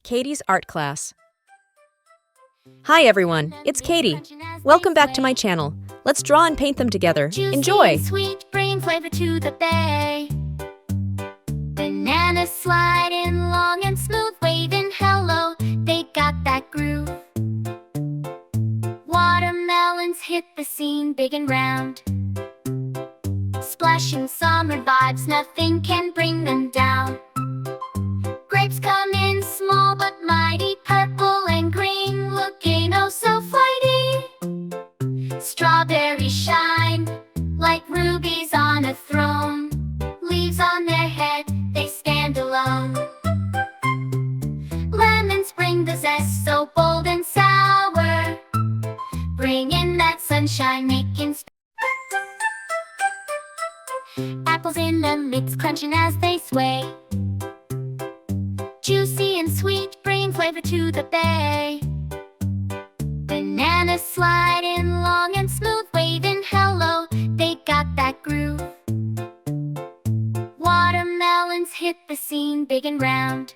Katie's art class. Hi everyone, it's Katie. Welcome back to my channel. Let's draw and paint them together. Enjoy! Sweet, bring flavor to the bay. Bananas sliding long and smooth, waving hello, they got that groove. Watermelons hit the scene big and round. Splashing summer vibes, nothing can bring them down. Grapes come in small but mighty, purple and green, looking oh so flighty. Strawberries shine like rubies on a throne. Leaves on their head, they stand alone. Lemons bring the zest, so bold and sour, bringing that sunshine, making apples in the mix, crunching as they sway. Juicy and sweet, bring flavor to the bay. Bananas sliding long and smooth, waving hello, they got that groove. Watermelons hit the scene big and round.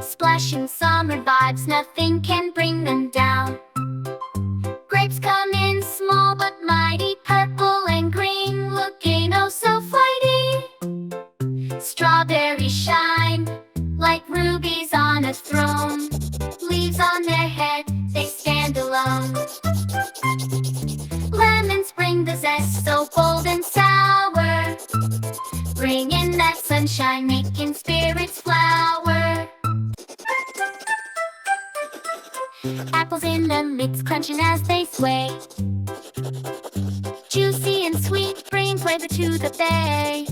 Splashing summer vibes, nothing can bring them down. Grapes come in small but mighty, purple and green, looking oh so flighty. Strawberries shine like rubies on a throne. Leaves on their head, they stand alone. Lemons bring the zest, so bold and sour, bringing that sunshine, making spirits flower. Apples in the mix, crunching as they sway. Juicy and sweet, bring flavor to the bay.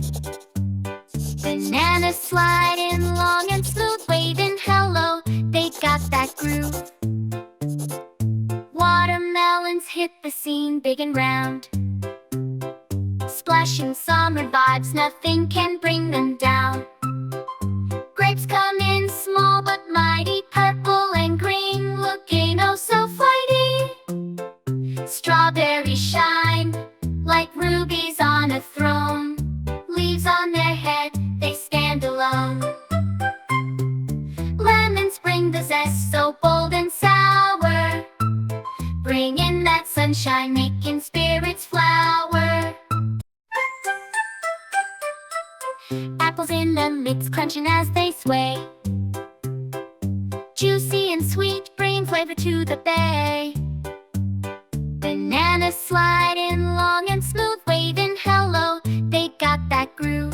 Bananas sliding long and smooth, waving hello, they got that groove. Watermelons hit the scene big and round. Splashing summer vibes, nothing can bring them down. Grapes come in small but mighty, purple and green, looking oh so flighty. Strawberries shine like rubies on a throne. Leaves on their head, they stand alone. Lemons bring the zest, so bold and sour, bringing that sunshine, making spirits flower. Apples in the mix, crunching as they sway. Juicy and sweet, bring flavor to the bay. Bananas sliding long and smooth, waving hello, they got that groove.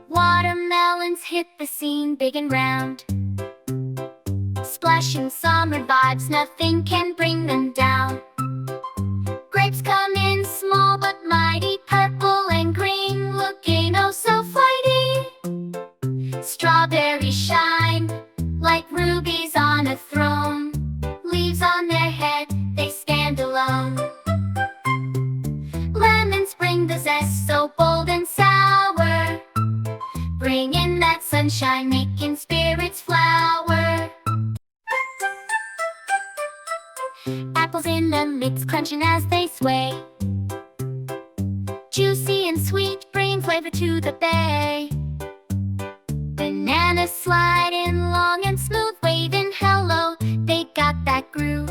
Watermelons hit the scene big and round. Splashing summer vibes, nothing can bring them down. Grapes come in small but mighty, purple and green, looking oh so flighty. Strawberries shine like rubies on a throne. Leaves on their head, they stand alone. Lemons bring the zest, so bold and sour, bringing that sunshine, making spirits flower. Apples in the mix, crunching as they sway. Juicy and sweet, bring flavor to the bay. Bananas sliding long and smooth, waving hello, they got that groove.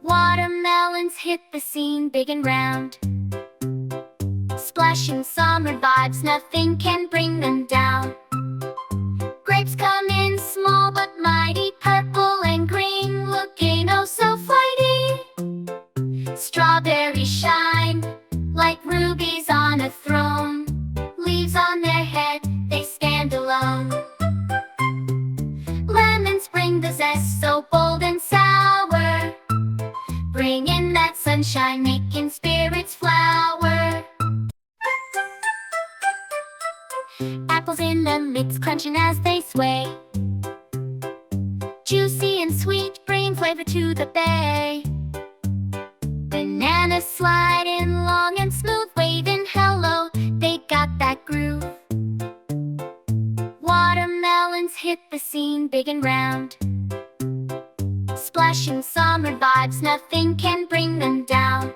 Watermelons hit the scene big and round. Splashing summer vibes, nothing can bring them down. Grapes come in small but mighty, purple and green, looking oh so flighty. Strawberries shine like rubies on a throne. Leaves on their head, they stand alone. Lemons bring the zest, so bold and sour, bringing that sunshine, making spirits flower. Apples in the mix, crunching as they sway. Juicy and sweet, bring flavor to the bay. Bananas sliding long and smooth, waving hello, they got that groove. Watermelons hit the scene big and round. Splashing summer vibes, nothing can bring them down.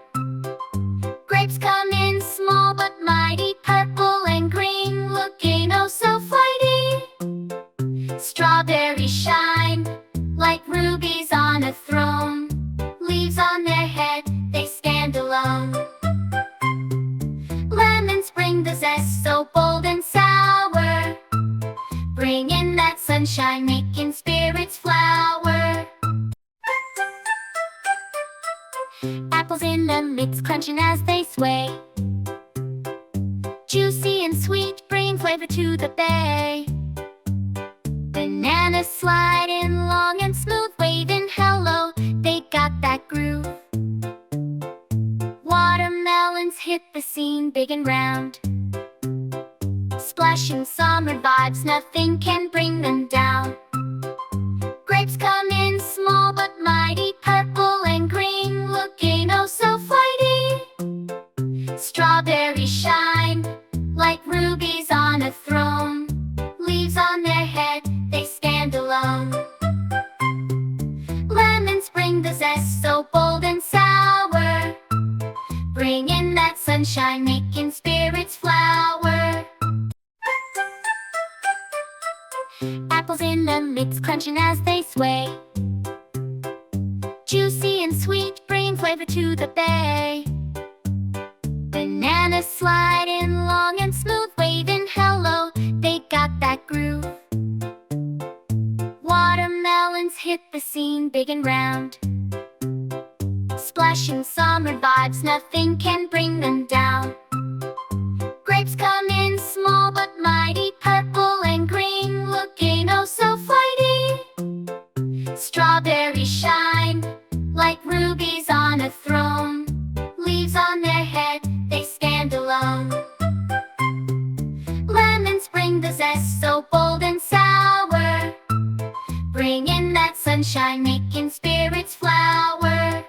Grapes come in small but mighty, purple and green, looking oh so flighty. Strawberries shine like rubies on a throne. Leaves on their head, they stand alone. Lemons bring the zest so bold and sour, bringing that sunshine, making spirits flower. Apples in the mix, crunching as they sway. Juicy and sweet, bring flavor to the bay. Bananas sliding long and smooth, waving hello, they got that groove. Watermelons hit the scene, big and round. Splashing summer vibes, nothing can bring them down. Grapes come in small but mighty, purple and green, looking oh so flighty. Strawberries shine like rubies on a throne. Leaves on their head, they stand alone. Lemons bring the zest so bold and sour, bringing that sunshine, making spirits flower. Apples in the mix, crunching as they sway. Juicy and sweet, bring flavor to the bay. Bananas sliding long and smooth, waving hello, they got that groove. Watermelons hit the scene, big and round. Splashing summer vibes, nothing can bring them down. Grapes come in small but mighty, purple and green, looking oh so flighty. Strawberries shine like rubies on a throne. Leaves on their head, they stand alone. Lemons bring the zest so bold and sour, bringing that sunshine, making spirits flower.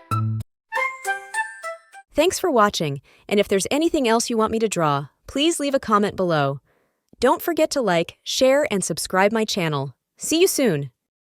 Thanks for watching, and if there's anything else you want me to draw, please leave a comment below. Don't forget to like, share, and subscribe my channel. See you soon!